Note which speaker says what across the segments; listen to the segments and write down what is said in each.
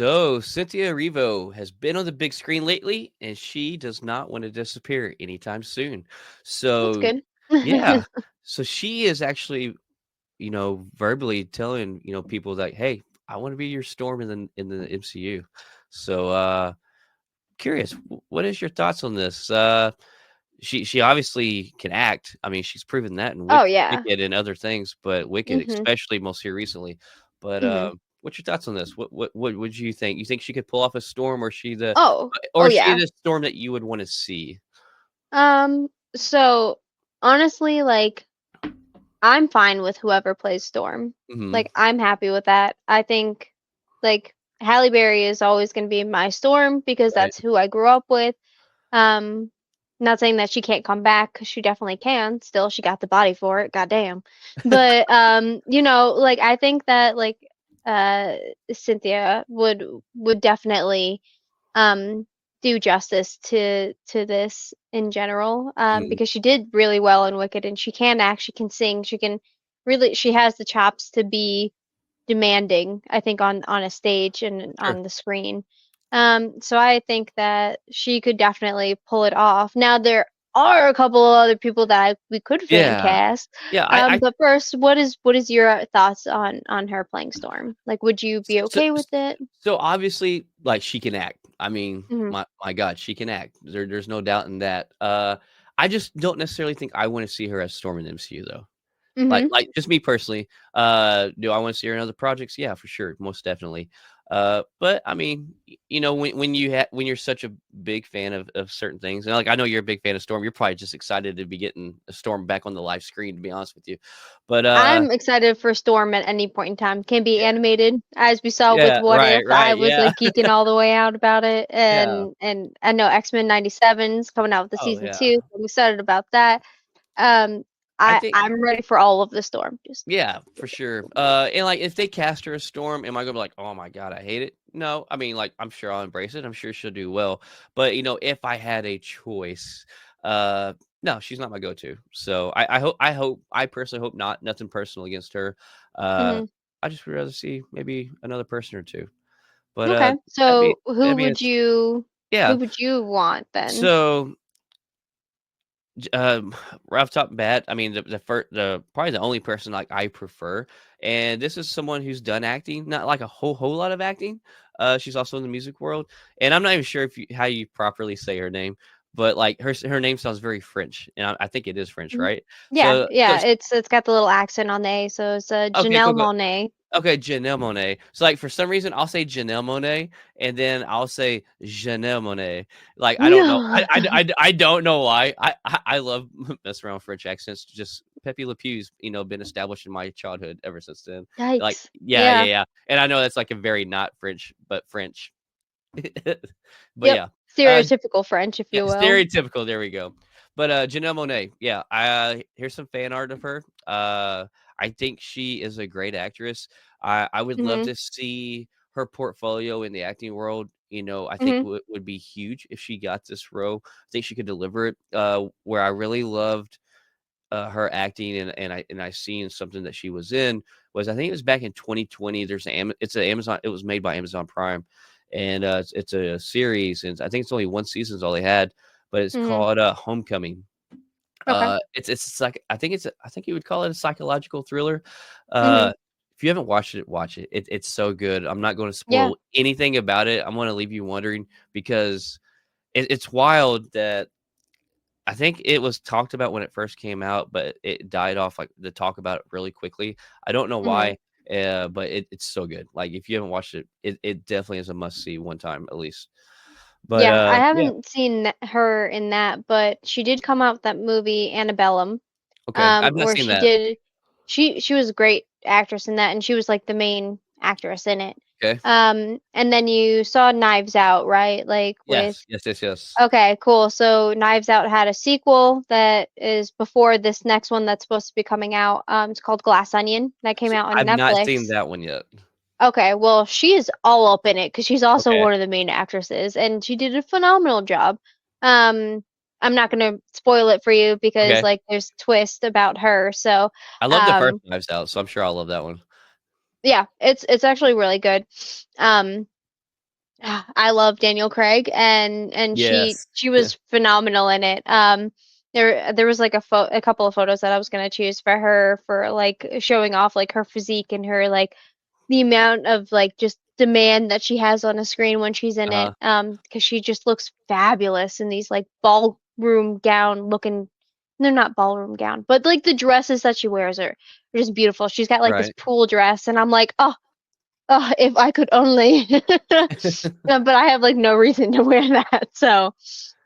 Speaker 1: So, Cynthia Erivo has been on the big screen lately, and she does not want to disappear anytime soon.
Speaker 2: That's
Speaker 1: So,
Speaker 2: good.
Speaker 1: yeah. So she is actually, verbally telling, people that, "Hey, I want to be your Storm in the MCU." So, curious, what is your thoughts on this? She obviously can act. I mean, she's proven that in
Speaker 2: Oh yeah.
Speaker 1: Wicked and other things, but Wicked
Speaker 2: Mhm.
Speaker 1: especially most here recently. But
Speaker 2: Mhm.
Speaker 1: what's your thoughts on this? What would you think? You think she could pull off a Storm,
Speaker 2: Oh.
Speaker 1: or
Speaker 2: Oh
Speaker 1: is she
Speaker 2: yeah.
Speaker 1: the Storm that you would want to see?
Speaker 2: So honestly, like I'm fine with whoever plays Storm.
Speaker 1: Hmm.
Speaker 2: Like I'm happy with that. I think like Halle Berry is always going to be my Storm because
Speaker 1: Right.
Speaker 2: that's who I grew up with. Um, Not saying that she can't come back 'cause she definitely can. Still, she got the body for it. Goddamn. But like I think that uh Cynthia would definitely um do justice to this in general
Speaker 1: Hmm.
Speaker 2: because she did really well in Wicked and she can act, she can sing, she can really she has the chops to be demanding, I think, on a stage and
Speaker 1: Sure.
Speaker 2: on the screen. So I think that she could definitely pull it off. Now there are a couple of other people that we could fan
Speaker 1: Yeah.
Speaker 2: cast.
Speaker 1: Yeah. I
Speaker 2: But first, what is your thoughts on her playing Storm? Like, would you be
Speaker 1: so,
Speaker 2: okay with it?
Speaker 1: so obviously, like she can act. I mean,
Speaker 2: Hmm.
Speaker 1: my God, she can act. There's no doubt in that. I just don't necessarily think I want to see her as Storm in the MCU though. Like
Speaker 2: Hmm.
Speaker 1: like, just me personally, do I wanna see her in other projects? Yeah, for sure, most definitely. But, I mean, when you're such a big fan of certain things, and, like, I know you're a big fan of Storm, you're probably just excited to be getting a Storm back on the live screen, to be honest with you. But,
Speaker 2: I'm excited for Storm at any point in time. Can be
Speaker 1: yeah.
Speaker 2: animated, as we saw with
Speaker 1: Yeah,
Speaker 2: What
Speaker 1: right,
Speaker 2: If. I
Speaker 1: right,
Speaker 2: was
Speaker 1: yeah.
Speaker 2: like geeking all the way out about it,
Speaker 1: Yeah.
Speaker 2: and I know X-Men 97's coming out with the
Speaker 1: Oh,
Speaker 2: season
Speaker 1: yeah.
Speaker 2: two. So I'm excited about that. Um,
Speaker 1: I
Speaker 2: I
Speaker 1: think
Speaker 2: I'm ready for all of the Storm. Just
Speaker 1: yeah, for sure. And, like, if they cast her as Storm, am I gonna be like, "Oh my god, I hate it"? No. I mean, like, I'm sure I'll embrace it. I'm sure she'll do well. But, if I had a choice, uh, no, she's not my go-to. So I personally hope not. Nothing personal against her. Uh,
Speaker 2: hmm.
Speaker 1: I just would rather see maybe another person or 2. But,
Speaker 2: Okay.
Speaker 1: that being
Speaker 2: So
Speaker 1: that being
Speaker 2: who
Speaker 1: yeah.
Speaker 2: would you want then?
Speaker 1: So right off the top bat, I mean, the probably the only person like I prefer, and this is someone who's done acting, not like a whole lot of acting. She's also in the music world, and I'm not even sure how you properly say her name, but like her name sounds very French, and I think it is French,
Speaker 2: Mhm.
Speaker 1: right?
Speaker 2: Yeah,
Speaker 1: So
Speaker 2: yeah. It's got the little accent on the A, so it's
Speaker 1: okay,
Speaker 2: Janelle
Speaker 1: cool, cool.
Speaker 2: Monáe.
Speaker 1: Okay, Janelle Monáe. So, like, for some reason, I'll say Janelle Monáe, and then I'll say Janelle Monáe. Like, I don't know.
Speaker 2: No.
Speaker 1: I don't know why. I love messing around with French accents. Just Pepe Le Pew's, been established in my childhood ever since then. Like,
Speaker 2: Yikes.
Speaker 1: yeah, yeah,
Speaker 2: Yeah.
Speaker 1: yeah. And I know that's like a very not French, but French. But
Speaker 2: Yep.
Speaker 1: yeah. Uh,
Speaker 2: Stereotypical French, if
Speaker 1: yeah,
Speaker 2: you will.
Speaker 1: stereotypical. There we go. But Janelle Monáe, yeah, here's some fan art of her. I think she is a great actress. I would love
Speaker 2: Mhm.
Speaker 1: to see her portfolio in the acting world. I think
Speaker 2: Mhm.
Speaker 1: would be huge if she got this role. I think she could deliver it. Where I really loved her acting, and I seen something that she was in was, I think it was back in 2020. It's an Amazon. It was made by Amazon Prime, and it's a series, and I think it's only one season is all they had, but it's
Speaker 2: Mhm.
Speaker 1: called Homecoming.
Speaker 2: Okay.
Speaker 1: It's like, I think you would call it a psychological thriller.
Speaker 2: Mhm.
Speaker 1: If you haven't watched it, watch it. It's so good. I'm not going to
Speaker 2: Yeah.
Speaker 1: spoil anything about it. I'm going to leave you wondering, because it's wild that I think it was talked about when it first came out, but it died off, like, the talk about it really quickly. I don't know
Speaker 2: Mhm.
Speaker 1: why, but it's so good. Like, if you haven't watched it, it definitely is a must see one time at least. But
Speaker 2: Yeah, I
Speaker 1: yeah,
Speaker 2: haven't seen her in that, but she did come out with that movie Antebellum,
Speaker 1: okay, I've not
Speaker 2: where
Speaker 1: seen that.
Speaker 2: she was a great actress in that, and she was like the main actress in it.
Speaker 1: Okay,
Speaker 2: And then you saw Knives Out, right? Like with
Speaker 1: yes, yes, yes, yes.
Speaker 2: Okay, cool. So Knives Out had a sequel that is before this next one that's supposed to be coming out. It's called Glass Onion that came
Speaker 1: So
Speaker 2: out on
Speaker 1: I've not seen
Speaker 2: Netflix.
Speaker 1: that one yet.
Speaker 2: Okay, well, she is all up in it because she's also
Speaker 1: Okay,
Speaker 2: one of the main actresses, and she did a phenomenal job. Um, I'm not gonna spoil it for you because
Speaker 1: okay.
Speaker 2: like there's twist about her. So,
Speaker 1: I love the first
Speaker 2: um,
Speaker 1: Knives Out, so I'm sure I'll love that one.
Speaker 2: yeah, it's actually really good. Um, I love Daniel Craig, and
Speaker 1: Yes.
Speaker 2: she was phenomenal in it. There was like a couple of photos that I was gonna choose for her for like showing off like her physique and her like the amount of like just demand that she has on a screen when she's in it.
Speaker 1: Uh-huh.
Speaker 2: Because she just looks fabulous in these like ballroom gown looking. They're not ballroom gown, but like the dresses that she wears are just beautiful. She's got like this
Speaker 1: Right.
Speaker 2: pool dress, and I'm like, oh, if I could only. But I have like no reason to wear that. So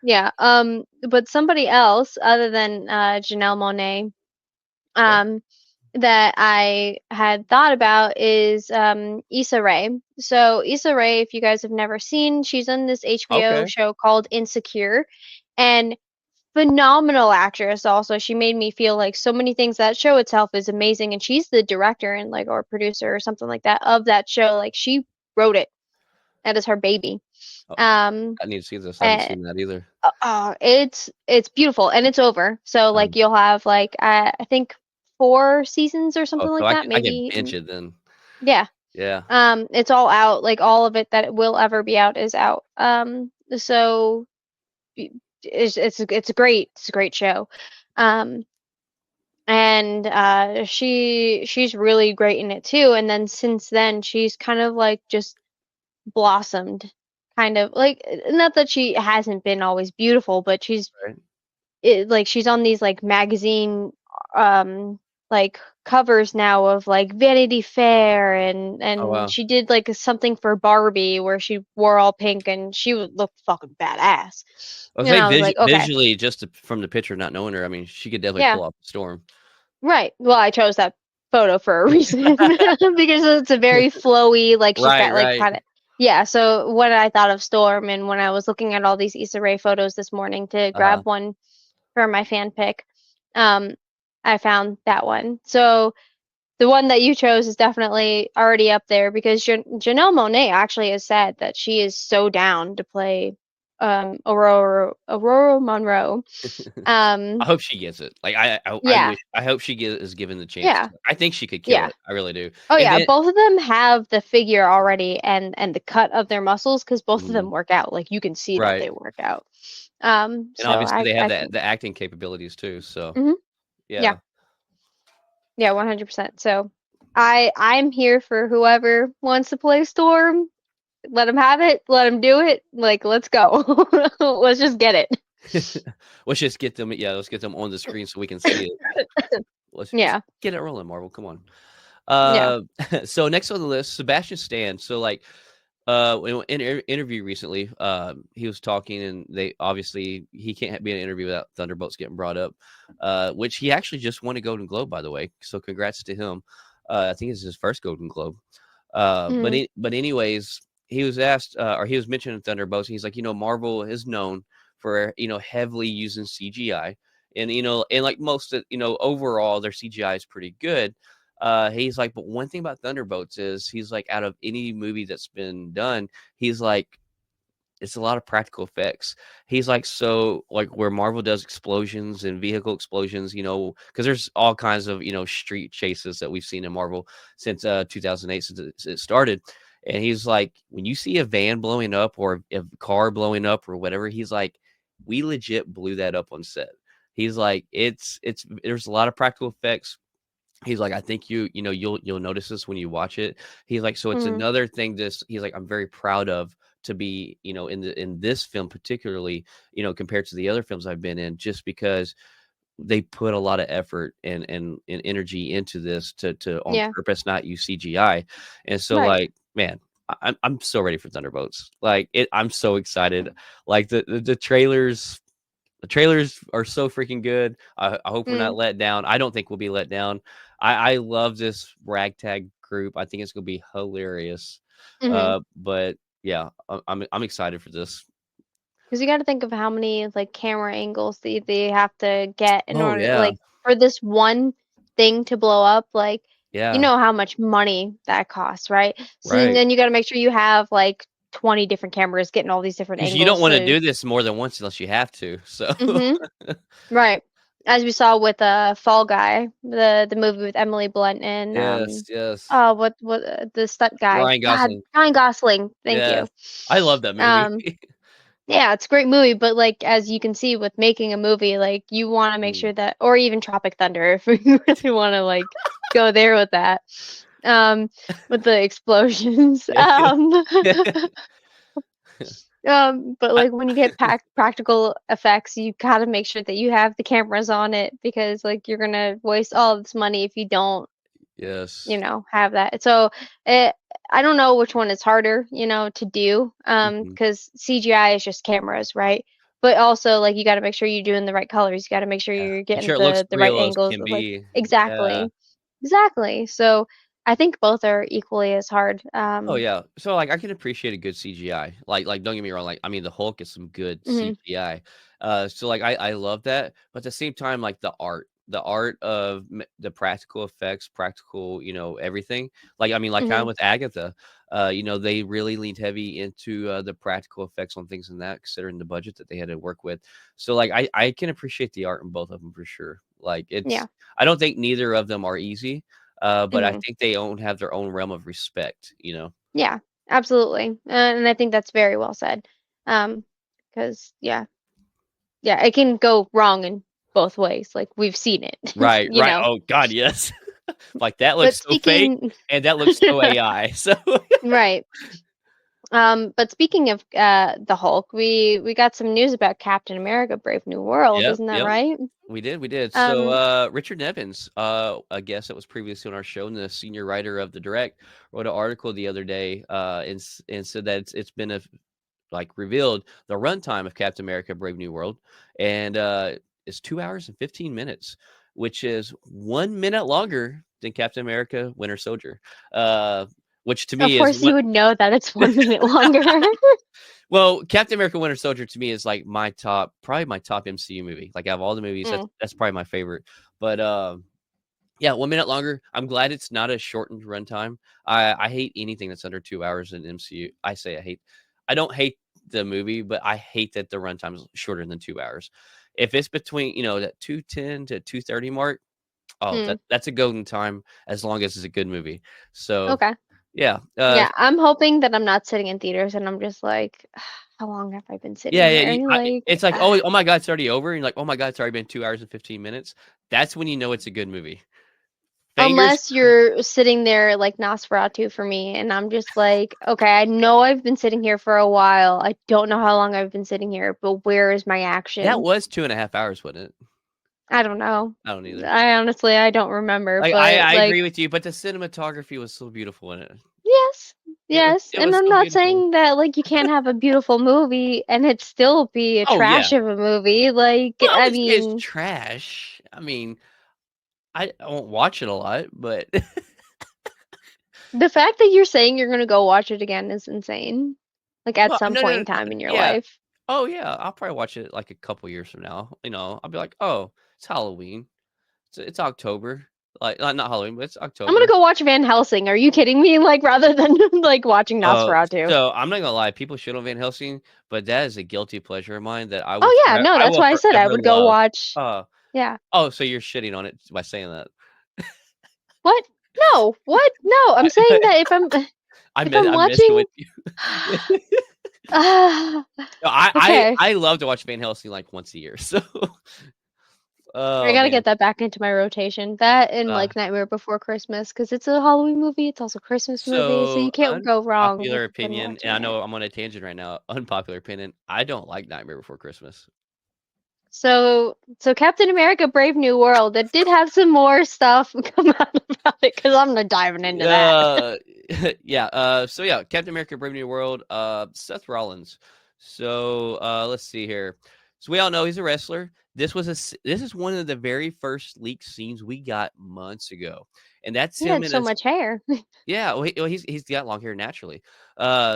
Speaker 2: yeah. But somebody else other than Janelle Monáe,
Speaker 1: Okay.
Speaker 2: um, that I had thought about is Issa Rae. So Issa Rae, if you guys have never seen, she's in this HBO
Speaker 1: Okay.
Speaker 2: show called Insecure, and phenomenal actress. Also, she made me feel like so many things. That show itself is amazing, and she's the director and like or producer or something like that of that show. Like she wrote it. That is her baby.
Speaker 1: Oh,
Speaker 2: Um,
Speaker 1: I need to see this. I haven't
Speaker 2: and
Speaker 1: seen that either.
Speaker 2: it's beautiful and it's over. So like
Speaker 1: Um,
Speaker 2: you'll have like I think 4 seasons or
Speaker 1: oh,
Speaker 2: something
Speaker 1: so
Speaker 2: like that.
Speaker 1: I can
Speaker 2: Maybe
Speaker 1: binge it then.
Speaker 2: yeah.
Speaker 1: Yeah.
Speaker 2: It's all out. Like all of it that it will ever be out is out. So y- it's a great show. Um, and she's really great in it too. And then since then she's kind of like just blossomed, kind of like not that she hasn't been always beautiful, but
Speaker 1: Right.
Speaker 2: like she's on these like magazine um like covers now of like Vanity Fair,
Speaker 1: Oh
Speaker 2: and
Speaker 1: wow.
Speaker 2: she did like something for Barbie where she wore all pink and she would look fucking badass.
Speaker 1: I was
Speaker 2: And
Speaker 1: say
Speaker 2: I was like, okay,
Speaker 1: visually, just from the picture, not knowing her. I mean, she could definitely
Speaker 2: yeah,
Speaker 1: pull off the storm.
Speaker 2: right. Well, I chose that photo for a reason because it's a very flowy, like she's
Speaker 1: Right.
Speaker 2: got like
Speaker 1: Right.
Speaker 2: kind of yeah. So when I thought of Storm and when I was looking at all these Issa Rae photos this morning to
Speaker 1: Uh-huh.
Speaker 2: grab one for my fan pick, um, I found that one. So the one that you chose is definitely already up there because Janelle Monáe actually has said that she is so down to play Aurora Monroe.
Speaker 1: I
Speaker 2: Um,
Speaker 1: hope she gets it. Like I
Speaker 2: yeah,
Speaker 1: wish I hope is given the chance.
Speaker 2: yeah,
Speaker 1: I think she could kill
Speaker 2: yeah.
Speaker 1: it. I really do.
Speaker 2: Oh
Speaker 1: And
Speaker 2: yeah,
Speaker 1: then
Speaker 2: both of them have the figure already and the cut of their muscles because both of
Speaker 1: mhm,
Speaker 2: them work out. Like you can see that
Speaker 1: right.
Speaker 2: they work out.
Speaker 1: And
Speaker 2: So
Speaker 1: obviously they have
Speaker 2: I think
Speaker 1: the acting capabilities too. So
Speaker 2: hmm yeah,
Speaker 1: yeah.
Speaker 2: yeah, 100%. So I'm here for whoever wants to play Storm. Let them have it. Let them do it. Like let's go. Let's just get it.
Speaker 1: Let's just get them. Yeah, let's get them on the screen so we can see it. Let's
Speaker 2: Yeah,
Speaker 1: get it rolling, Marvel. Come on.
Speaker 2: yeah.
Speaker 1: So next on the list, Sebastian Stan. So like, in an interview recently, he was talking, and they obviously he can't be in an interview without Thunderbolts getting brought up, which he actually just won a Golden Globe, by the way. So congrats to him. I think it's his first Golden Globe.
Speaker 2: Hmm.
Speaker 1: But anyways, he was asked, or he was mentioning Thunderbolts. And he's like, Marvel is known for heavily using CGI, and and like most of overall their CGI is pretty good. He's like, but one thing about Thunderbolts is he's like, out of any movie that's been done, he's like, it's a lot of practical effects. He's like, so like where Marvel does explosions and vehicle explosions, because there's all kinds of street chases that we've seen in Marvel since 2008, since it started. And he's like, when you see a van blowing up or a car blowing up or whatever, he's like, we legit blew that up on set. He's like, it's there's a lot of practical effects. He's like, I think you'll notice this when you watch it. He's like, so it's
Speaker 2: Hmm.
Speaker 1: another thing. He's like, I'm very proud of to be, in this film particularly, compared to the other films I've been in, just because they put a lot of effort and energy into this to on
Speaker 2: Yeah.
Speaker 1: purpose, not use CGI. And so
Speaker 2: Right.
Speaker 1: like, man, I'm so ready for Thunderbolts. Like I'm so excited. Like the trailers. The trailers are so freaking good. I hope we're not
Speaker 2: Mm.
Speaker 1: let down. I don't think we'll be let down. I love this ragtag group. I think it's gonna be hilarious.
Speaker 2: Hmm.
Speaker 1: But yeah, I'm excited for this.
Speaker 2: Because you got to think of how many like camera angles they have to get in
Speaker 1: Oh
Speaker 2: order
Speaker 1: yeah,
Speaker 2: like for this one thing to blow up. Like you
Speaker 1: yeah,
Speaker 2: know how much money that costs, right? So
Speaker 1: right.
Speaker 2: then you got to make sure you have like 20 different cameras getting all these different
Speaker 1: Because you don't
Speaker 2: angles
Speaker 1: want to
Speaker 2: to.
Speaker 1: do this more than once unless you have to. So
Speaker 2: Hmm. Right. as we saw with Fall Guy, the movie with Emily Blunt and
Speaker 1: Yes.
Speaker 2: what the stunt guy?
Speaker 1: Ryan
Speaker 2: God,
Speaker 1: Gosling.
Speaker 2: Ryan Gosling. Thank
Speaker 1: Yes.
Speaker 2: you.
Speaker 1: I love that movie.
Speaker 2: Um, yeah, it's a great movie, but like as you can see with making a movie, like you want to make
Speaker 1: Mm.
Speaker 2: sure that, or even Tropic Thunder, if we really want to like go there with that, um, with the explosions.
Speaker 1: Yeah.
Speaker 2: But
Speaker 1: I
Speaker 2: like when you get practical effects, you gotta make sure that you have the cameras on it because like you're gonna waste all of this money if you don't,
Speaker 1: Yes.
Speaker 2: have that. So it, I don't know which one is harder, to do,
Speaker 1: Mhm.
Speaker 2: because CGI is just cameras, right? But also like you gotta make sure you're doing the right colors. You gotta make sure
Speaker 1: Yeah.
Speaker 2: you're
Speaker 1: Make
Speaker 2: getting
Speaker 1: sure it looks
Speaker 2: the right
Speaker 1: real as
Speaker 2: angles,
Speaker 1: can
Speaker 2: like
Speaker 1: be. Yeah.
Speaker 2: exactly, exactly. So I think both are equally as hard.
Speaker 1: Oh, yeah. So, like, I can appreciate a good CGI. Like, don't get me wrong, like, I mean, the Hulk is some good
Speaker 2: Mhm,
Speaker 1: CGI. So, like, I love that, but at the same time, like, the art of the practical effects, practical, everything. Like, I mean, like, kinda
Speaker 2: mhm,
Speaker 1: with Agatha, they really leaned heavy into, the practical effects on things and that, considering the budget that they had to work with. So, like, I can appreciate the art in both of them for sure. Like,
Speaker 2: yeah,
Speaker 1: I don't think neither of them are easy. But I
Speaker 2: mhm.
Speaker 1: think they own have their own realm of respect.
Speaker 2: Yeah, absolutely. And I think that's very well said. Um, because yeah, it can go wrong in both ways. Like we've seen it,
Speaker 1: Right,
Speaker 2: you
Speaker 1: right.
Speaker 2: know.
Speaker 1: Oh god, yes. Like, that
Speaker 2: But
Speaker 1: looks so fake,
Speaker 2: speaking,
Speaker 1: and that looks so AI. So
Speaker 2: right. But speaking of the Hulk, we got some news about Captain America: Brave New World,
Speaker 1: Yep,
Speaker 2: isn't that
Speaker 1: yep.
Speaker 2: right?
Speaker 1: We did. So,
Speaker 2: Um,
Speaker 1: Richard Nevins, a guest that was previously on our show and the senior writer of The Direct, wrote an article the other day, and said that it's been revealed the runtime of Captain America: Brave New World, and it's 2 hours and 15 minutes, which is 1 minute longer than Captain America: Winter Soldier. Uh, which to
Speaker 2: of
Speaker 1: me is
Speaker 2: course you
Speaker 1: what
Speaker 2: would know that it's 1 minute longer.
Speaker 1: well, Captain America: Winter Soldier to me is like probably my top MCU movie. Like out of all the movies, that's
Speaker 2: Mm,
Speaker 1: that's probably my favorite. But yeah, 1 minute longer. I'm glad it's not a shortened runtime. I hate anything that's under 2 hours in MCU. I don't hate the movie, but I hate that the runtime is shorter than 2 hours. If it's between, that 2:10 to 2:30 mark, oh,
Speaker 2: mm,
Speaker 1: that's a golden time as long as it's a good movie. So
Speaker 2: okay.
Speaker 1: yeah,
Speaker 2: Yeah, I'm hoping that I'm not sitting in theaters and I'm just like, how long have I been sitting
Speaker 1: yeah, yeah.
Speaker 2: here? Like,
Speaker 1: It's like, oh my god, it's already over. And you're like, oh my god, it's already been 2 hours and 15 minutes. That's when you know it's a good movie. Fingers.
Speaker 2: unless you're sitting there like Nosferatu for me, and I'm just like, okay, I know I've been sitting here for a while. I don't know how long I've been sitting here, but where is my
Speaker 1: That
Speaker 2: action?
Speaker 1: was 2.5 hours, wasn't it?
Speaker 2: I don't know.
Speaker 1: I don't either.
Speaker 2: I don't remember,
Speaker 1: Like, I
Speaker 2: but
Speaker 1: I
Speaker 2: like,
Speaker 1: agree with you, but the cinematography was so beautiful in it.
Speaker 2: yes,
Speaker 1: It was
Speaker 2: yes.
Speaker 1: it
Speaker 2: And
Speaker 1: was
Speaker 2: I'm
Speaker 1: so
Speaker 2: not
Speaker 1: beautiful.
Speaker 2: saying that like you can't have a beautiful movie and it still be a
Speaker 1: Oh, yeah.
Speaker 2: trash of a movie. Like,
Speaker 1: Well, I
Speaker 2: I
Speaker 1: wouldn't say it's
Speaker 2: mean,
Speaker 1: trash. I mean, I won't watch it a lot, but
Speaker 2: the fact that you're saying you're gonna go watch it again is insane. Like at
Speaker 1: well,
Speaker 2: some
Speaker 1: no,
Speaker 2: point
Speaker 1: no,
Speaker 2: in
Speaker 1: no,
Speaker 2: time in your
Speaker 1: yeah.
Speaker 2: life.
Speaker 1: Oh, yeah, I'll probably watch it, like, a couple years from now, I'll be like, "Oh, it's Halloween. It's October." Like, not Halloween, but it's
Speaker 2: I'm gonna
Speaker 1: October.
Speaker 2: go watch Van Helsing. Are you kidding me? Like rather than like watching
Speaker 1: Uh,
Speaker 2: Nosferatu.
Speaker 1: so I'm not gonna lie, people shit on Van Helsing, but that is a guilty pleasure of mine that
Speaker 2: Oh yeah, no,
Speaker 1: I
Speaker 2: that's
Speaker 1: will
Speaker 2: why I said I
Speaker 1: forever
Speaker 2: would go
Speaker 1: love.
Speaker 2: watch.
Speaker 1: Uh,
Speaker 2: Yeah.
Speaker 1: oh, so you're shitting on it by saying that.
Speaker 2: What? No. What? No. I'm saying that if I'm
Speaker 1: I'm messing
Speaker 2: watching.
Speaker 1: with you.
Speaker 2: Ah,
Speaker 1: No, I I
Speaker 2: okay.
Speaker 1: I love to watch Van Helsing, like, once a year, so
Speaker 2: I
Speaker 1: oh,
Speaker 2: gotta
Speaker 1: man.
Speaker 2: get that back into my rotation. That and
Speaker 1: Uh,
Speaker 2: like Nightmare Before Christmas, because it's a Halloween movie. It's also a Christmas movie, so
Speaker 1: so
Speaker 2: you can't go wrong with
Speaker 1: unpopular
Speaker 2: when
Speaker 1: opinion, and
Speaker 2: watching
Speaker 1: I
Speaker 2: it.
Speaker 1: know I'm on a tangent right now, unpopular opinion, I don't like Nightmare Before Christmas.
Speaker 2: So Captain America: Brave New World. It did have some more stuff come out about it because I'm not diving into that.
Speaker 1: Uh, yeah, so yeah, Captain America: Brave New World, Seth Rollins. So, let's see here. So we all know he's a wrestler. This is one of the very first leaked scenes we got months ago, and that's
Speaker 2: He
Speaker 1: him
Speaker 2: had
Speaker 1: in
Speaker 2: so
Speaker 1: a
Speaker 2: much hair.
Speaker 1: yeah, he's got long hair naturally.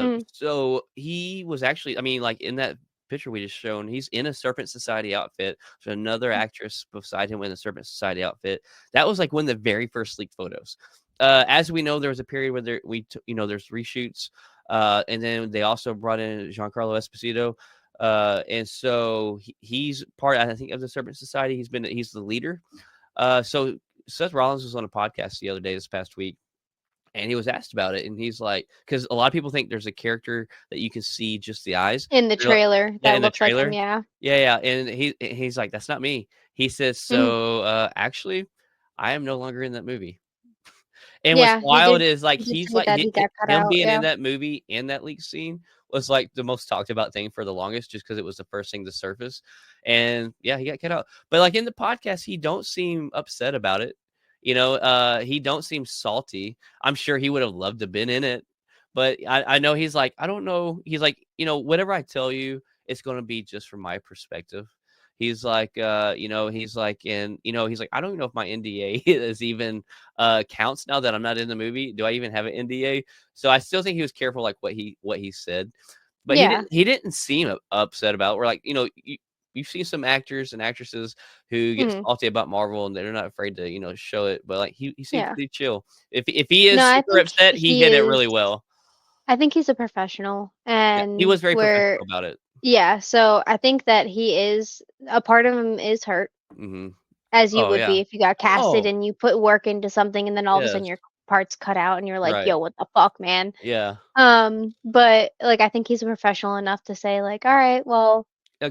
Speaker 2: Mm,
Speaker 1: So he was actually, I mean, like in that picture we just shown, he's in a Serpent Society outfit. So another actress beside him in a Serpent Society outfit. That was like one of the very first leaked photos. As we know, there was a period where there's reshoots. And then they also brought in Giancarlo Esposito. And so he's part, I think, of the Serpent Society. He's the leader. So Seth Rollins was on a podcast the other day, this past week, and he was asked about it, and he's like, because a lot of people think there's a character that you can see just the eyes.
Speaker 2: In the trailer,
Speaker 1: Yeah,
Speaker 2: that
Speaker 1: in the
Speaker 2: looks like him,
Speaker 1: trailer.
Speaker 2: yeah.
Speaker 1: Yeah, and he's like, "That's not me." He says,
Speaker 2: Mhm.
Speaker 1: "So, actually, I am no longer in that movie." And what's
Speaker 2: Yeah,
Speaker 1: wild is, like,
Speaker 2: he did
Speaker 1: he's
Speaker 2: say
Speaker 1: like
Speaker 2: that he got cut
Speaker 1: him
Speaker 2: out,
Speaker 1: being in
Speaker 2: yeah.
Speaker 1: that movie and that leak scene was, like, the most talked about thing for the longest just because it was the first thing to surface, and, yeah, he got cut out. But, like, in the podcast, he don't seem upset about it, he don't seem salty. I'm sure he would have loved to been in it, but I know he's like, "I don't know." He's like, "Whatever I tell you, it's gonna be just from my perspective." He's like, he's like, "I don't even know if my NDA is even counts now that I'm not in the movie. Do I even have an NDA?" So I still think he was careful, like what he said, but he
Speaker 2: Yeah.
Speaker 1: didn't seem upset about it. We're like, you've seen some actors and actresses who get
Speaker 2: Mhm.
Speaker 1: salty about Marvel and they're not afraid to show it, but like he seemed
Speaker 2: Yeah.
Speaker 1: pretty chill. If he
Speaker 2: No,
Speaker 1: is
Speaker 2: I
Speaker 1: super
Speaker 2: think
Speaker 1: upset, he
Speaker 2: he
Speaker 1: hid it
Speaker 2: is
Speaker 1: really well.
Speaker 2: I think he's a professional,
Speaker 1: Yeah, he
Speaker 2: and
Speaker 1: was very
Speaker 2: where
Speaker 1: professional about it.
Speaker 2: yeah, so I think that he is a part of him is hurt,
Speaker 1: Hmm.
Speaker 2: as you
Speaker 1: Oh
Speaker 2: would
Speaker 1: yeah.
Speaker 2: be if you got casted
Speaker 1: Oh
Speaker 2: and you put work into something and then all of a sudden
Speaker 1: yes.
Speaker 2: your part's cut out and you're like,
Speaker 1: Right.
Speaker 2: "Yo, what the fuck, man?"
Speaker 1: Yeah.
Speaker 2: But, like, I think he's a professional enough to say, like, "Alright, well,
Speaker 1: Uh,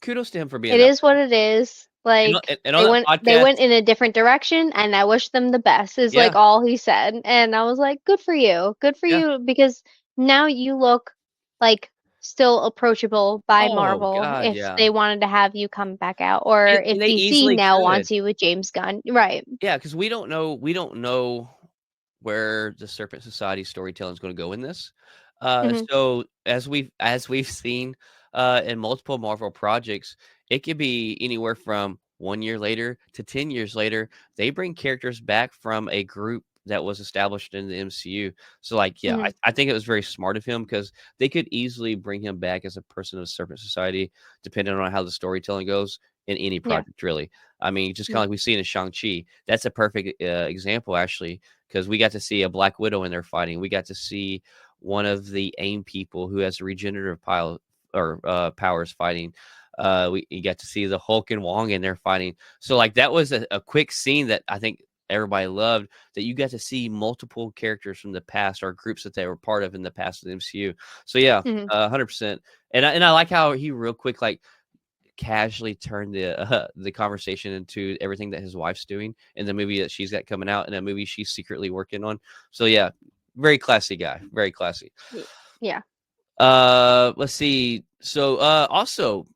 Speaker 1: kudos to him for being
Speaker 2: it
Speaker 1: that
Speaker 2: is
Speaker 1: way.
Speaker 2: what it is."
Speaker 1: And on
Speaker 2: Like,
Speaker 1: and on
Speaker 2: they
Speaker 1: that podcast,
Speaker 2: went in a different direction, and I wish them the best, is,
Speaker 1: yeah,
Speaker 2: like, all he said, and I was like, "Good for you. Good for
Speaker 1: yeah.
Speaker 2: you," because now you look, like, still approachable by
Speaker 1: Oh
Speaker 2: Marvel
Speaker 1: god,
Speaker 2: if
Speaker 1: yeah.
Speaker 2: they wanted to have you come back out, or if
Speaker 1: And they
Speaker 2: DC
Speaker 1: easily
Speaker 2: now
Speaker 1: could.
Speaker 2: wants you with James Gunn. Right.
Speaker 1: Yeah, because we don't know where the Serpent Society storytelling is gonna go in this.
Speaker 2: Mhm.
Speaker 1: So as we've seen, in multiple Marvel projects, it could be anywhere from 1 year later to 10 years later. They bring characters back from a group that was established in the MCU. So, like, yeah, I
Speaker 2: Mhm.
Speaker 1: I think it was very smart of him because they could easily bring him back as a person of the Serpent Society, depending on how the storytelling goes in any
Speaker 2: Yeah.
Speaker 1: project, really. I mean, just kinda
Speaker 2: Mhm.
Speaker 1: like we see in Shang-Chi. That's a perfect, example, actually, because we got to see a Black Widow in there fighting. We got to see one of the AIM people who has regenerative pile or powers fighting. You got to see the Hulk and Wong in there fighting. So like that was a quick scene that I think everybody loved. That you got to see multiple characters from the past or groups that they were part of in the past of the MCU. So yeah,
Speaker 2: Mhm.
Speaker 1: 100%. And I like how he real quick like casually turned the conversation into everything that his wife's doing in the movie that she's got coming out in a movie she's secretly working on. So yeah, very classy guy, very classy.
Speaker 2: Ye yeah.
Speaker 1: Let's see. So also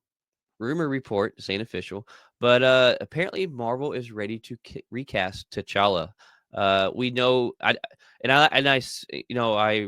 Speaker 1: rumor report, this ain't official, but apparently Marvel is ready to recast T'Challa. We know, I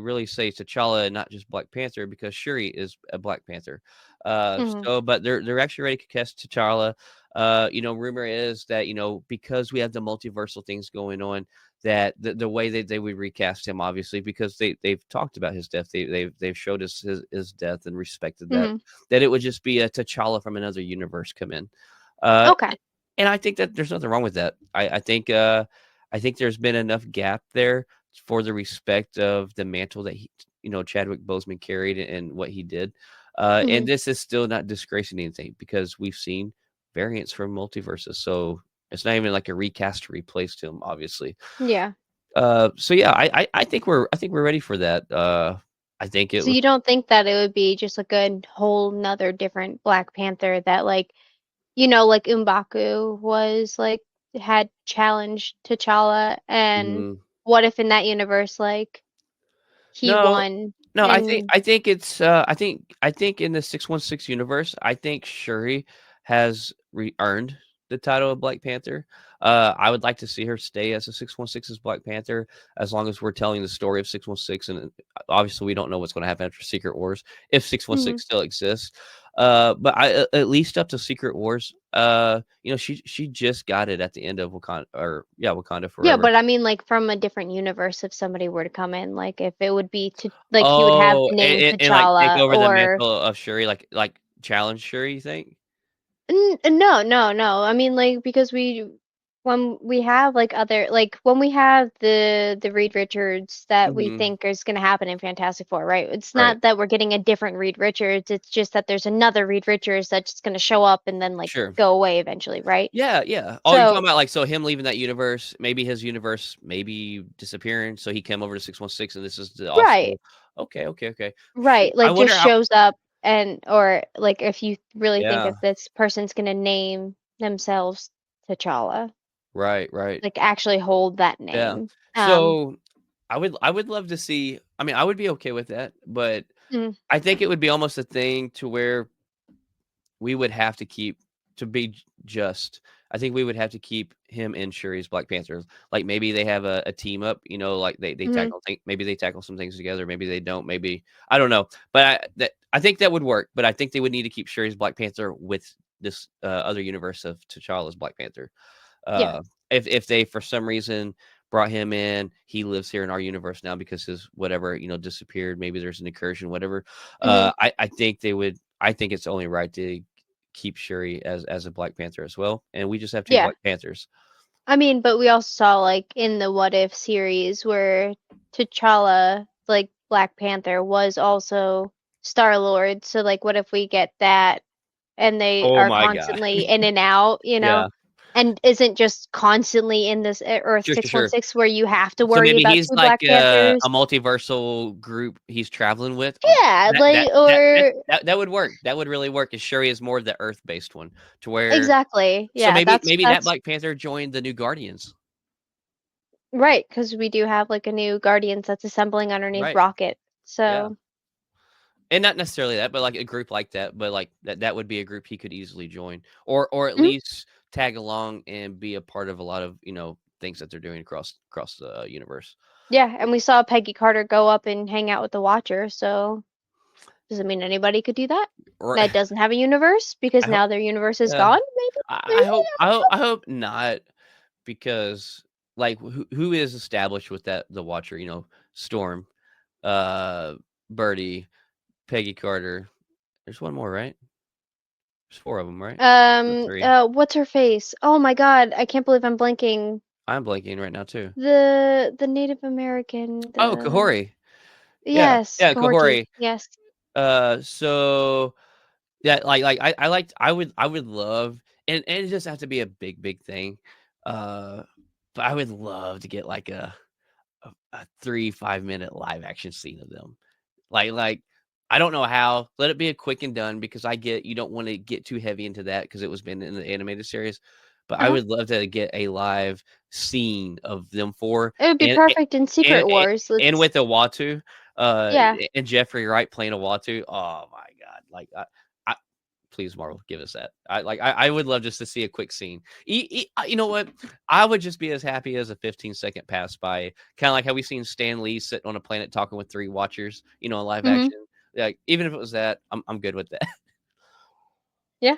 Speaker 1: really say T'Challa and not just Black Panther because Shuri is a Black Panther.
Speaker 2: Mhm.
Speaker 1: But they're actually ready to cast T'Challa. Rumor is that because we have the multiversal things going on, that the way that they would recast him, obviously, because they've talked about his death, they've showed us his death and respected that
Speaker 2: Mhm.
Speaker 1: that it would just be a T'Challa from another universe come in. Uh,
Speaker 2: Okay.
Speaker 1: and I think that there's nothing wrong with that. I think there's been enough gap there for the respect of the mantle that Chadwick Boseman carried and what he did. And
Speaker 2: Mhm.
Speaker 1: this is still not disgracing anything because we've seen variants from multiverses. So it's not even like a recast to replace him, obviously.
Speaker 2: Yeah.
Speaker 1: So yeah, I think we're ready for that. I think it
Speaker 2: So
Speaker 1: was.
Speaker 2: you don't think that it would be just like a whole 'nother different Black Panther that, like, like M'Baku was, like, had challenged T'Challa, and
Speaker 1: Mhm.
Speaker 2: what if in that universe, like, he
Speaker 1: No,
Speaker 2: won
Speaker 1: no, I think
Speaker 2: and
Speaker 1: I think it's, I think in the 616 universe, I think Shuri has earned the title of Black Panther. I would like to see her stay as a 616 as Black Panther as long as we're telling the story of 616, and obviously we don't know what's gonna happen after Secret Wars if
Speaker 2: Mhm.
Speaker 1: 616 still exists. But at least up to Secret Wars, she just got it at the end of Wakanda, or yeah, Wakanda
Speaker 2: Yeah,
Speaker 1: Forever.
Speaker 2: but I mean, like, from a different universe, if somebody were to come in, like, if it would be to like, he would have
Speaker 1: Oh,
Speaker 2: the name
Speaker 1: and, like, take
Speaker 2: T'Challa
Speaker 1: over the
Speaker 2: or
Speaker 1: mantle of Shuri, like, challenge Shuri, you think?
Speaker 2: no, no, no. I mean, like, because when we have like when we have the Reed Richards that we
Speaker 1: Mhm.
Speaker 2: think is going to happen in Fantastic Four, right? It's
Speaker 1: Right.
Speaker 2: not that we're getting a different Reed Richards. It's just that there's another Reed Richards that's just going to show up and then like
Speaker 1: Sure.
Speaker 2: go away eventually, right?
Speaker 1: Yeah, yeah. Oh, you're talking
Speaker 2: So,
Speaker 1: about, like, so him leaving that universe, maybe his universe maybe disappearing, so he came over to 616, and this is the
Speaker 2: right,
Speaker 1: also okay, okay, okay.
Speaker 2: right,
Speaker 1: I
Speaker 2: like just
Speaker 1: wonder how
Speaker 2: shows up and or like if you really think
Speaker 1: yeah.
Speaker 2: that this person's going to name themselves T'Challa,
Speaker 1: Right, right.
Speaker 2: like actually hold that
Speaker 1: Yeah.
Speaker 2: name.
Speaker 1: So, I would love to see I mean, I would be okay with that, but
Speaker 2: Mm,
Speaker 1: I think it would be almost a thing to where we would have to keep to be just. I think we would have to keep him and Shuri's Black Panthers. Like maybe they have a team up, like they
Speaker 2: mhm,
Speaker 1: maybe they tackle some things together, maybe they don't, maybe I don't know. But I think that would work. But I think they would need to keep Shuri's Black Panther with this other universe of T'Challa's Black Panther.
Speaker 2: yeah.
Speaker 1: Uh, if they for some reason brought him in, he lives here in our universe now because his whatever disappeared. Maybe there's an incursion, whatever.
Speaker 2: Mhm.
Speaker 1: I think they would. I think it's only right to keep Shuri as a Black Panther as well, and we just have two
Speaker 2: Yeah.
Speaker 1: Black Panthers.
Speaker 2: I mean, but we also saw like in the What If series where T'Challa, like Black Panther, was also Star-Lord. So like what if we get that and they
Speaker 1: Oh
Speaker 2: are
Speaker 1: my god!
Speaker 2: constantly in and out,
Speaker 1: Yeah,
Speaker 2: and isn't just constantly in this Earth
Speaker 1: sure, sure, sure.
Speaker 2: 616 where you have to
Speaker 1: So
Speaker 2: worry
Speaker 1: maybe
Speaker 2: about
Speaker 1: he's
Speaker 2: two
Speaker 1: like
Speaker 2: Black Panthers.
Speaker 1: a multiversal group he's traveling with.
Speaker 2: Yeah, like or
Speaker 1: That would work. That would really work. Is Shuri is more of the Earth based one, to where
Speaker 2: exactly.
Speaker 1: so
Speaker 2: Yeah,
Speaker 1: maybe that
Speaker 2: that's
Speaker 1: Black Panther joined the new Guardians.
Speaker 2: right, because we do have like a new Guardians that's assembling underneath
Speaker 1: Right.
Speaker 2: Rocket.
Speaker 1: Yeah.
Speaker 2: So,
Speaker 1: And not necessarily that, but like a group like that, but like that would be a group he could easily join or at
Speaker 2: mhm.
Speaker 1: least tag along and be a part of a lot of, things that they're doing across the universe.
Speaker 2: Yeah, and we saw Peggy Carter go up and hang out with the Watcher, so does it mean anybody could do that?
Speaker 1: Or
Speaker 2: That doesn't have a universe because
Speaker 1: I hope
Speaker 2: now their universe is
Speaker 1: yeah.
Speaker 2: gone, maybe?
Speaker 1: I hope not because like who is established with the Watcher, Storm, uh Birdie, Peggy Carter. There's one more, right? There's four of them, right? Or three.
Speaker 2: What's her face? Oh my God, I can't believe I'm blanking.
Speaker 1: I'm blanking right now too.
Speaker 2: The Native American,
Speaker 1: Oh,
Speaker 2: the
Speaker 1: Kahori. Yeah.
Speaker 2: yes,
Speaker 1: Yeah,
Speaker 2: Kahorti.
Speaker 1: Kahori.
Speaker 2: Yes.
Speaker 1: So yeah, like I would love and it doesn't have to be a big thing. Uh but I would love to get like a 3 5 minute live action scene of them. Like I don't know how. Let it be a quick and done because I get you don't want to get too heavy into that because it was been in the animated series. But I
Speaker 2: Uh-huh.
Speaker 1: would love to get a live scene of them four
Speaker 2: It would be
Speaker 1: and
Speaker 2: perfect in
Speaker 1: and
Speaker 2: Secret Wars.
Speaker 1: and
Speaker 2: Let's
Speaker 1: with Uatu,
Speaker 2: yeah.
Speaker 1: and Jeffrey Wright playing Uatu. Oh my god! Like I please Marvel, give us that. I would love just to see a quick scene. You know what? I would just be as happy as a 15-second pass by, kind of like how we seen Stan Lee sitting on a planet talking with three Watchers. In live
Speaker 2: Hmm.
Speaker 1: action. Like even if it was that, I'm good with that.
Speaker 2: Yeah.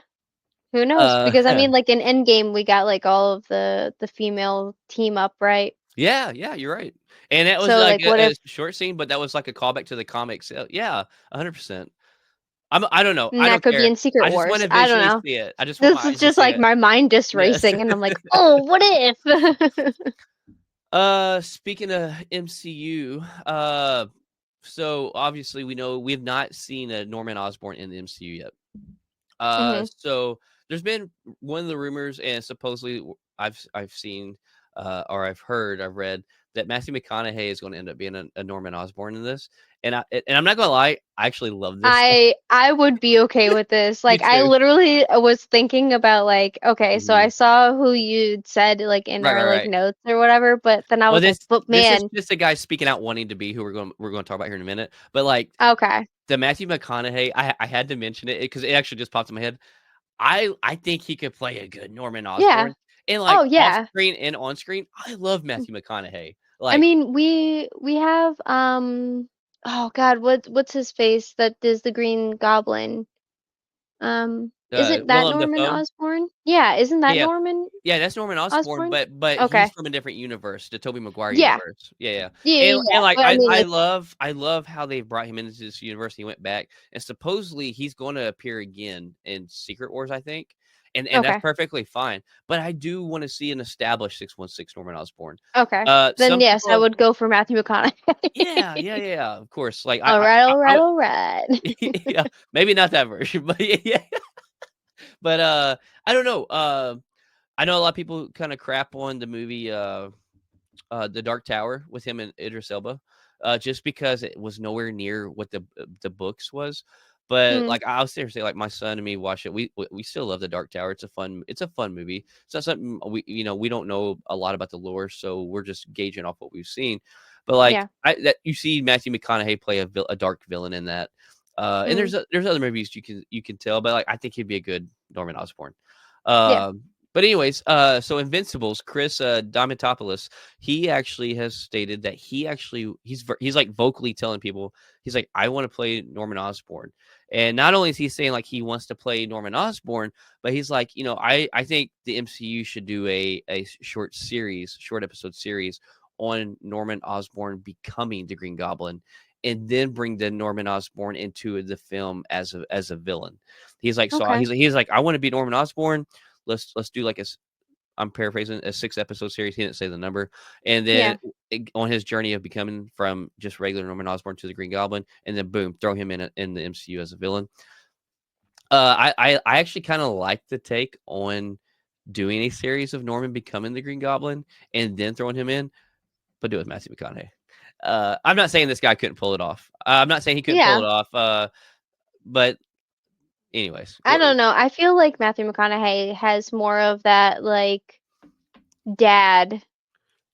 Speaker 2: Who knows? Because I
Speaker 1: Yeah,
Speaker 2: mean, like in Endgame, we got like all of the female team up, right?
Speaker 1: yeah, you're right. And that was
Speaker 2: So
Speaker 1: like
Speaker 2: like, what
Speaker 1: a
Speaker 2: if
Speaker 1: short scene, but that was like a callback to the comics. Yeah, 100%. I don't know.
Speaker 2: and
Speaker 1: I
Speaker 2: that
Speaker 1: don't
Speaker 2: could be
Speaker 1: care.
Speaker 2: in Secret
Speaker 1: I just want
Speaker 2: Wars?
Speaker 1: to
Speaker 2: I don't
Speaker 1: visually
Speaker 2: know.
Speaker 1: see it. I just want my
Speaker 2: This is
Speaker 1: eyes to
Speaker 2: just
Speaker 1: see
Speaker 2: like
Speaker 1: it.
Speaker 2: my mind just
Speaker 1: Yes.
Speaker 2: racing, and I'm like, oh, what if?
Speaker 1: Speaking of MCU, so obviously we know we've not seen a Norman Osborn in the MCU yet.
Speaker 2: Hmm.
Speaker 1: So there's been one of the rumors, and supposedly I've seen, or I've read that Matthew McConaughey is going to end up being a Norman Osborn in this, and I'm not gonna lie, I actually love this.
Speaker 2: I would be okay with this.
Speaker 1: Me
Speaker 2: Like I
Speaker 1: too.
Speaker 2: literally was thinking about like, okay, so I
Speaker 1: Mhm.
Speaker 2: saw who you'd said like in
Speaker 1: Right,
Speaker 2: our
Speaker 1: right,
Speaker 2: like
Speaker 1: right.
Speaker 2: notes or whatever, but then I
Speaker 1: Well,
Speaker 2: was
Speaker 1: this
Speaker 2: like, but
Speaker 1: this is
Speaker 2: man,
Speaker 1: just a guy speaking out wanting to be who we're going to talk about here in a minute. But like
Speaker 2: okay.
Speaker 1: the Matthew McConaughey, I had to mention it because it actually just popped in my head. I think he could play a good Norman
Speaker 2: Yeah.
Speaker 1: Osborn, and, like,
Speaker 2: Oh
Speaker 1: off
Speaker 2: yeah.
Speaker 1: screen and on screen, I love Matthew McConaughey.
Speaker 2: I
Speaker 1: Like,
Speaker 2: mean, we have oh God, what's his face that is the Green Goblin? Isn't that
Speaker 1: Willem
Speaker 2: Norman
Speaker 1: Dafoe.
Speaker 2: Osborn? Yeah, isn't that
Speaker 1: Yeah,
Speaker 2: Norman
Speaker 1: yeah, that's Norman Osborn,
Speaker 2: Osborn?
Speaker 1: but he's
Speaker 2: Okay.
Speaker 1: from a different universe, the Tobey Maguire
Speaker 2: Yeah.
Speaker 1: universe. Yeah, yeah,
Speaker 2: Yeah, yeah, yeah.
Speaker 1: and, like,
Speaker 2: But I mean, like,
Speaker 1: I love how they brought him into this universe, he went back, and supposedly he's gonna appear again in Secret Wars, I think, and that's
Speaker 2: Okay.
Speaker 1: perfectly fine. But I do want to see an established 616 Norman Osborn.
Speaker 2: Okay. Then
Speaker 1: Some
Speaker 2: yes, I
Speaker 1: people,
Speaker 2: would go for Matthew
Speaker 1: yeah,
Speaker 2: McConaughey.
Speaker 1: yeah, yeah, of course. Like
Speaker 2: All right, all right, all right.
Speaker 1: yeah, maybe not that version, but yeah. But I don't know. I know a lot of people kind of crap on the movie The Dark Tower with him and Idris Elba, just because it was nowhere near what the books was. But
Speaker 2: Mm,
Speaker 1: like I'll seriously, like my son and me watch it. We still love The Dark Tower. It's a fun movie. It's not something we don't know a lot about the lore, so we're just gauging off what we've seen. But like
Speaker 2: yeah.
Speaker 1: that you see Matthew McConaughey play a dark villain in that. And
Speaker 2: Mm,
Speaker 1: there's other movies you can tell, but like I think he'd be a good Norman Osborn.
Speaker 2: yeah.
Speaker 1: But anyways, so Invincibles, Chris Diamantopoulos, he actually has stated that he's like vocally telling people, he's like, I want to play Norman Osborn. And not only is he saying like he wants to play Norman Osborn, but he's like, I think the MCU should do a short episode series on Norman Osborn becoming the Green Goblin, and then bring the Norman Osborn into the film as a villain. He's like,
Speaker 2: Okay.
Speaker 1: he's like, I want to be Norman Osborn. Let's do like I'm paraphrasing, a 6 episode series. He didn't say the number, and then
Speaker 2: Yeah.
Speaker 1: on his journey of becoming from just regular Norman Osborn to the Green Goblin, and then boom, throw him in the MCU as a villain. I actually kind of like the take on doing a series of Norman becoming the Green Goblin and then throwing him in, but do it with Matthew McConaughey. I'm not saying this guy couldn't pull it off. I'm not saying he couldn't pull
Speaker 2: Yeah.
Speaker 1: it off. But anyways,
Speaker 2: I don't know. I feel like Matthew McConaughey has more of that like dad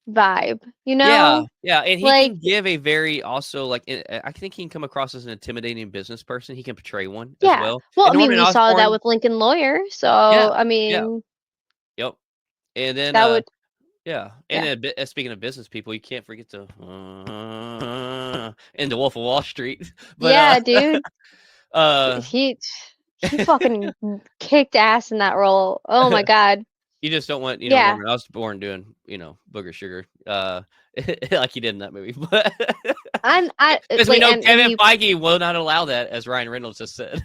Speaker 2: vibe, you
Speaker 1: yeah,
Speaker 2: know?
Speaker 1: yeah, and he
Speaker 2: Like,
Speaker 1: can give a very also like I think he can come across as an intimidating business person. He can portray one as
Speaker 2: yeah.
Speaker 1: well.
Speaker 2: Well,
Speaker 1: And
Speaker 2: I mean,
Speaker 1: Norman
Speaker 2: we saw that
Speaker 1: Osborn,
Speaker 2: with Lincoln Lawyer, so
Speaker 1: yeah,
Speaker 2: I
Speaker 1: yeah,
Speaker 2: mean,
Speaker 1: yep. And then
Speaker 2: that would,
Speaker 1: yeah, and
Speaker 2: yeah.
Speaker 1: then speaking of business people, you can't forget to in the Wolf of Wall Street. But
Speaker 2: Yeah, dude.
Speaker 1: uh
Speaker 2: He fucking kicked ass in that role. Oh my God.
Speaker 1: you just don't want,
Speaker 2: Yeah.
Speaker 1: Norman Osborn doing, booger sugar, like he did in that movie. But
Speaker 2: I
Speaker 1: because we
Speaker 2: like,
Speaker 1: know
Speaker 2: and
Speaker 1: Kevin
Speaker 2: he
Speaker 1: Feige will not allow that, as Ryan Reynolds just said.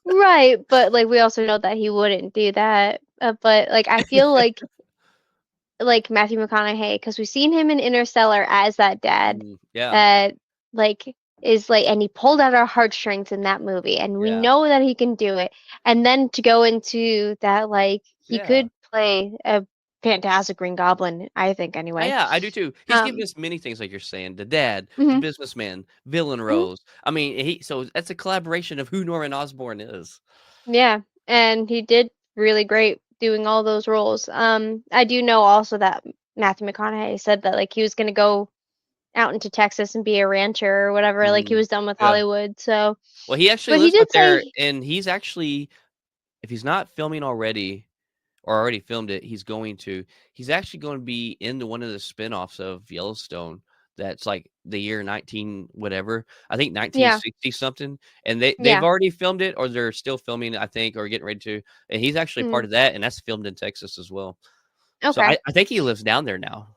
Speaker 2: right, but like we also know that he wouldn't do that. But like I feel like Matthew McConaughey, because we've seen him in Interstellar as that dad
Speaker 1: Yeah,
Speaker 2: that like is like, and he pulled out our heartstrings in that movie, and we
Speaker 1: yeah,
Speaker 2: know that he can do it. And then to go into that, like he
Speaker 1: yeah.
Speaker 2: could play a fantastic Green Goblin, I think anyway.
Speaker 1: Yeah, I do too. He's given
Speaker 2: Um,
Speaker 1: us many things like you're saying, the dad, the
Speaker 2: mhm,
Speaker 1: businessman, villain
Speaker 2: mhm.
Speaker 1: roles. I mean, so that's a collaboration of who Norman Osborn is.
Speaker 2: Yeah, and he did really great doing all those roles. I do know also that Matthew McConaughey said that like he was gonna go out into Texas and be a rancher or whatever, like he
Speaker 1: Mm,
Speaker 2: was done with
Speaker 1: yeah.
Speaker 2: Hollywood. So,
Speaker 1: Well, he actually
Speaker 2: but he
Speaker 1: lives
Speaker 2: did
Speaker 1: out there,
Speaker 2: say,
Speaker 1: and he's actually, if he's not filming already or already filmed it, he's actually going to be in one of the spinoffs of Yellowstone. That's like the year 19 whatever. I think
Speaker 2: yeah,
Speaker 1: 1960 something. And they've
Speaker 2: yeah,
Speaker 1: already filmed it, or they're still filming it, I think, or getting ready to. And he's actually part
Speaker 2: mm,
Speaker 1: of that, and that's filmed in Texas as well. So
Speaker 2: okay.
Speaker 1: I think he lives down there now.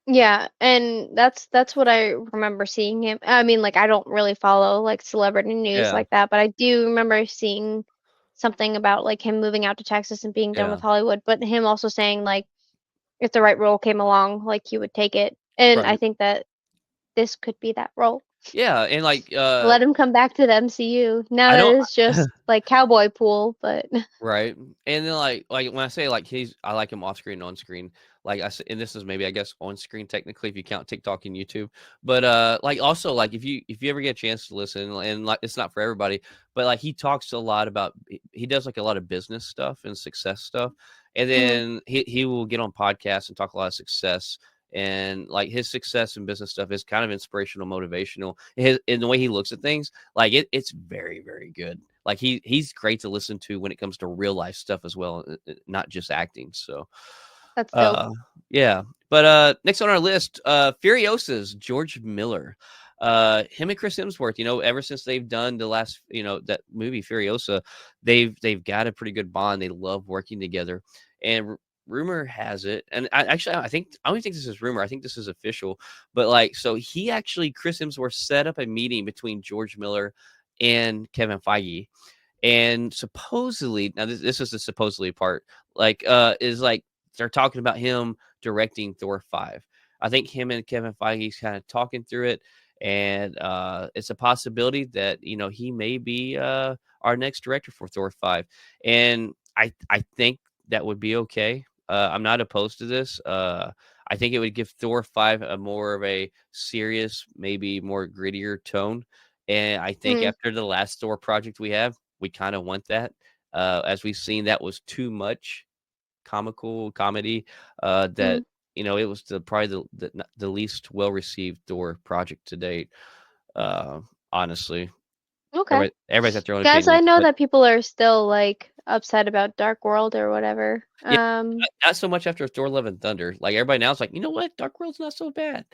Speaker 2: Yeah, and that's what I remember seeing him. I mean, like I don't really follow like celebrity news
Speaker 1: Yeah,
Speaker 2: like that, but I do remember seeing something about like him moving out to Texas and being done
Speaker 1: yeah,
Speaker 2: with Hollywood, but him also saying like if the right role came along, like he would take it. And I
Speaker 1: right.
Speaker 2: think that this could be that role.
Speaker 1: Yeah, and like
Speaker 2: Let him come back to the MCU. Now
Speaker 1: I
Speaker 2: that
Speaker 1: don't
Speaker 2: it's just like cowboy pool, but
Speaker 1: right. And then like when I say like I like him off screen, on screen. Like and this is maybe I guess on screen technically if you count TikTok and YouTube. But like also like if you ever get a chance to listen, and like it's not for everybody, but like he talks a lot about, he does like a lot of business stuff and success stuff. And
Speaker 2: mhm,
Speaker 1: then he will get on podcasts and talk a lot of success, and like his success and business stuff is kind of inspirational, motivational. In the way he looks at things, like it's very, very good. Like he's great to listen to when it comes to real life stuff as well, not just acting. So
Speaker 2: that's dope.
Speaker 1: uh yeah. But next on our list, Furiosa's George Miller. Him and Chris Hemsworth, ever since they've done the last, that movie Furiosa, they've got a pretty good bond. They love working together. And rumor has it, and I don't think this is rumor, I think this is official, but like, so Chris Hemsworth set up a meeting between George Miller and Kevin Feige, And supposedly, now this is the supposedly part, like, is like they're talking about him directing Thor 5. I think him and Kevin Feige's kind of talking through it, and it's a possibility that he may be our next director for Thor 5, and I think that would be okay. I'm not opposed to this. I think it would give Thor 5 a more of a serious, maybe more grittier tone. And I think
Speaker 2: Mm,
Speaker 1: after the last Thor project we kind of want that. As we've seen, that was too much comical comedy. That
Speaker 2: mm,
Speaker 1: it was probably the least well received Thor project to date. Uh, Honestly,
Speaker 2: okay.
Speaker 1: everybody's got their own
Speaker 2: Guys, I
Speaker 1: opinions,
Speaker 2: know
Speaker 1: but
Speaker 2: that people are still like upset about Dark World or whatever.
Speaker 1: yeah, not so much after Thor: Love and Thunder. Like everybody now is like, you know what, Dark World's not so bad.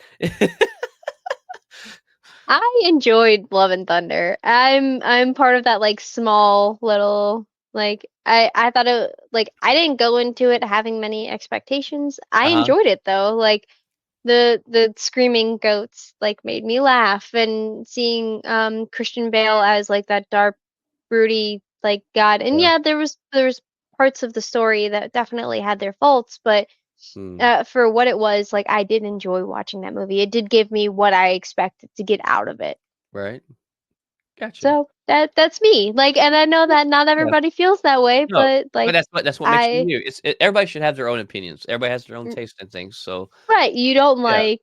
Speaker 2: I enjoyed Love and Thunder. I'm part of that like small little like I thought it like I didn't go into it having many expectations. I
Speaker 1: Uh huh.
Speaker 2: enjoyed it though. Like the screaming goats like made me laugh, and seeing Christian Bale as like that dark broody like god. And
Speaker 1: Yeah.
Speaker 2: yeah, there was parts of the story that definitely had their faults, but
Speaker 1: Hmm.
Speaker 2: for what it was, like I did enjoy watching that movie. It did give me what I expected to get out of it.
Speaker 1: Right. Gotcha.
Speaker 2: So that's me. Like, and I know that not
Speaker 1: Yeah.
Speaker 2: everybody feels that way,
Speaker 1: No,
Speaker 2: but
Speaker 1: but
Speaker 2: like
Speaker 1: that's what makes you
Speaker 2: I
Speaker 1: you. Everybody should have their own opinions. Everybody has their own taste in things. So
Speaker 2: right, you don't
Speaker 1: yeah.
Speaker 2: like,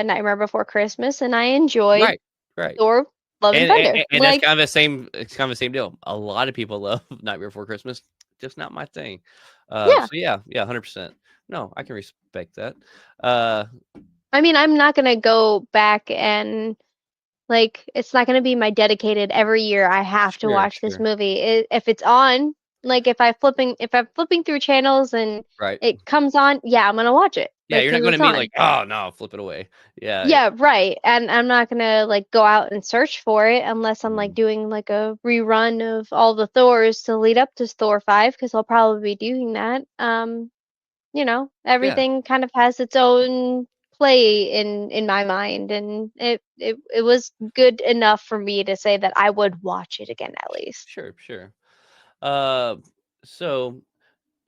Speaker 2: Nightmare Before Christmas, and I enjoyed
Speaker 1: Right. Right.
Speaker 2: Thor Love and Thunder.
Speaker 1: And that's
Speaker 2: Like,
Speaker 1: kind of the same. It's kind of the same deal. A lot of people love Nightmare Before Christmas. Just not my thing.
Speaker 2: yeah.
Speaker 1: So yeah, 100%. No, I can respect that. Uh,
Speaker 2: I mean, I'm not gonna go back and like it's not gonna be my dedicated every year I have to
Speaker 1: sure,
Speaker 2: watch this
Speaker 1: sure.
Speaker 2: movie. If it's on, like if I'm flipping through channels and
Speaker 1: Right.
Speaker 2: it comes on, yeah, I'm gonna watch it.
Speaker 1: Yeah,
Speaker 2: Like,
Speaker 1: you're not
Speaker 2: 'cause
Speaker 1: going to
Speaker 2: it's
Speaker 1: be like,
Speaker 2: on.
Speaker 1: oh no, flip it away. Yeah.
Speaker 2: Yeah, right. And I'm not gonna like go out and search for it unless I'm like
Speaker 1: Mm,
Speaker 2: doing like a rerun of all the Thors to lead up to Thor 5, because I'll probably be doing that.
Speaker 1: yeah.
Speaker 2: Everything kind of has its own play in my mind, and it was good enough for me to say that I would watch it again at least.
Speaker 1: Sure, sure. Uh, so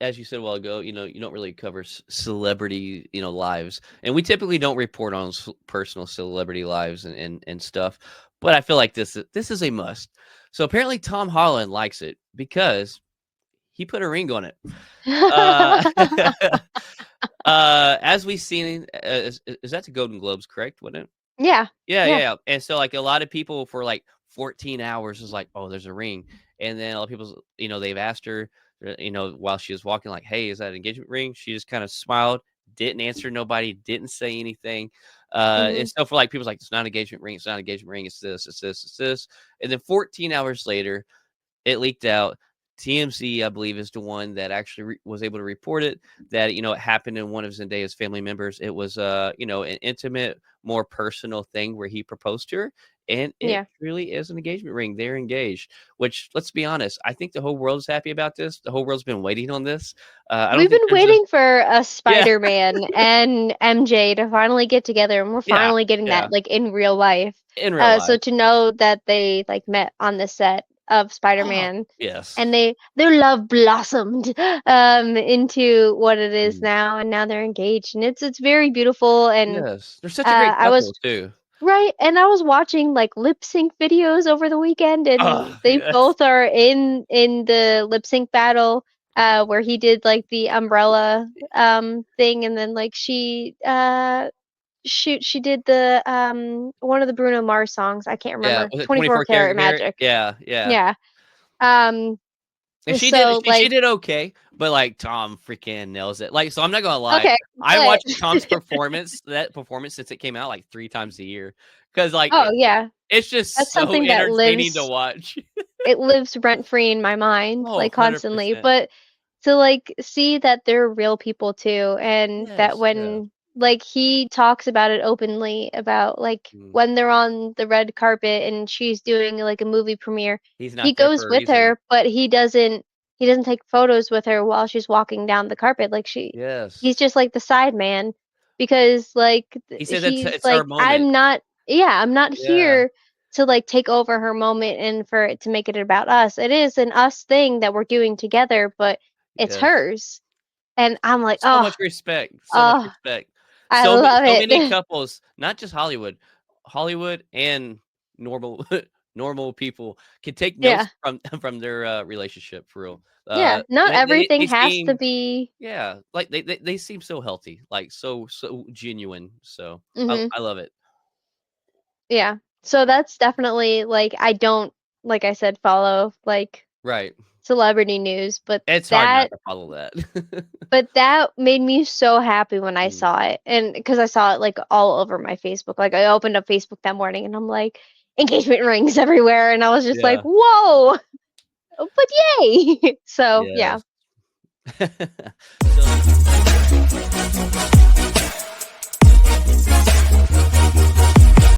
Speaker 1: as you said a while ago, you don't really cover celebrity, lives, and we typically don't report on personal celebrity lives and stuff. But I feel like this is a must. So apparently, Tom Holland likes it because he put a ring on it. Uh, as we've seen, is that the Golden Globes, correct? Wasn't it?
Speaker 2: Yeah,
Speaker 1: Yeah,
Speaker 2: yeah.
Speaker 1: yeah. And so, like, a lot of people for like 14 hours is like, oh, there's a ring. And then a lot of people, they've asked her, while she was walking, like, hey, is that an engagement ring? She just kind of smiled, didn't answer nobody, didn't say anything. And
Speaker 2: Mhm.
Speaker 1: so for like people's like, it's not an engagement ring, it's not an engagement ring, it's this, it's this, it's this. And then 14 hours later, it leaked out. TMZ, I believe, is the one that actually was able to report it. That it happened in one of Zendaya's family members. It was an intimate, more personal thing where he proposed to her, and it
Speaker 2: Yeah.
Speaker 1: really is an engagement ring. They're engaged. Which, let's be honest, I think the whole world is happy about this. The whole world's been waiting on this. I don't
Speaker 2: We've
Speaker 1: think
Speaker 2: been
Speaker 1: there's a
Speaker 2: waiting for a
Speaker 1: yeah,
Speaker 2: Spider-Man and MJ to finally get together, and we're
Speaker 1: yeah,
Speaker 2: finally getting
Speaker 1: yeah.
Speaker 2: that like in real life.
Speaker 1: In real
Speaker 2: So
Speaker 1: life.
Speaker 2: to know that they like met on the set of
Speaker 1: Oh,
Speaker 2: Spider-Man,
Speaker 1: yes.
Speaker 2: and their love blossomed into what it is
Speaker 1: Mm,
Speaker 2: now, and now they're engaged, and it's very beautiful. And
Speaker 1: yes. They're such a great
Speaker 2: I was
Speaker 1: couple too.
Speaker 2: right, and I was watching like lip sync videos over the weekend, and
Speaker 1: Oh,
Speaker 2: they
Speaker 1: yes.
Speaker 2: both are in the lip sync battle, where he did like the umbrella thing, and then like she did the one of the Bruno Mars songs. I can't
Speaker 1: Yeah.
Speaker 2: remember.
Speaker 1: Was it
Speaker 2: 24
Speaker 1: 24
Speaker 2: Karat
Speaker 1: karat hair?
Speaker 2: Magic.
Speaker 1: Yeah, yeah.
Speaker 2: Yeah. Um
Speaker 1: And
Speaker 2: so
Speaker 1: she
Speaker 2: like
Speaker 1: did okay, but, like, Tom freaking nails it. Like, so I'm not gonna lie,
Speaker 2: okay,
Speaker 1: I
Speaker 2: but
Speaker 1: watch Tom's performance since it came out, like, 3 times a year, because like,
Speaker 2: oh yeah,
Speaker 1: it's just
Speaker 2: that's
Speaker 1: so
Speaker 2: something that
Speaker 1: entertaining to
Speaker 2: lives
Speaker 1: watch.
Speaker 2: it lives rent free in my mind,
Speaker 1: Oh,
Speaker 2: like constantly.
Speaker 1: 100%.
Speaker 2: But to like see that they're real people too, and that
Speaker 1: Yes, yeah.
Speaker 2: when like he talks about it openly about like
Speaker 1: Mm.
Speaker 2: when they're on the red carpet and she's doing like a movie premiere,
Speaker 1: He's
Speaker 2: he
Speaker 1: not there
Speaker 2: goes
Speaker 1: for a
Speaker 2: with
Speaker 1: reason.
Speaker 2: her, but he doesn't take photos with her while she's walking down the carpet. Like he's
Speaker 1: Yes.
Speaker 2: just like the side man, because like
Speaker 1: He said that's
Speaker 2: he's
Speaker 1: it's our
Speaker 2: like
Speaker 1: moment.
Speaker 2: I'm not
Speaker 1: Yeah.
Speaker 2: here to like take over her moment and for it to make it about us. It is an us thing that we're doing together, but it's
Speaker 1: Yes.
Speaker 2: hers. And I'm like,
Speaker 1: So
Speaker 2: oh,
Speaker 1: much respect. So much
Speaker 2: oh,
Speaker 1: respect.
Speaker 2: I love
Speaker 1: So many
Speaker 2: it.
Speaker 1: couples, not just Hollywood and normal normal people can take notes
Speaker 2: Yeah.
Speaker 1: from their relationship for real.
Speaker 2: Yeah. Not everything
Speaker 1: They
Speaker 2: has to
Speaker 1: seem
Speaker 2: be.
Speaker 1: yeah, like they seem so healthy, like so genuine. So
Speaker 2: Mhm.
Speaker 1: I love it.
Speaker 2: Yeah. So that's definitely like I don't, like I said, follow like
Speaker 1: Right.
Speaker 2: celebrity news,
Speaker 1: It's hard not to follow that.
Speaker 2: but that made me so happy when I
Speaker 1: Mm,
Speaker 2: saw it. And because I saw it like all over my Facebook. Like I opened up Facebook that morning and I'm like engagement rings everywhere and I was just like,
Speaker 1: yeah.
Speaker 2: "Whoa." But yay. So, yeah.
Speaker 1: Yes. So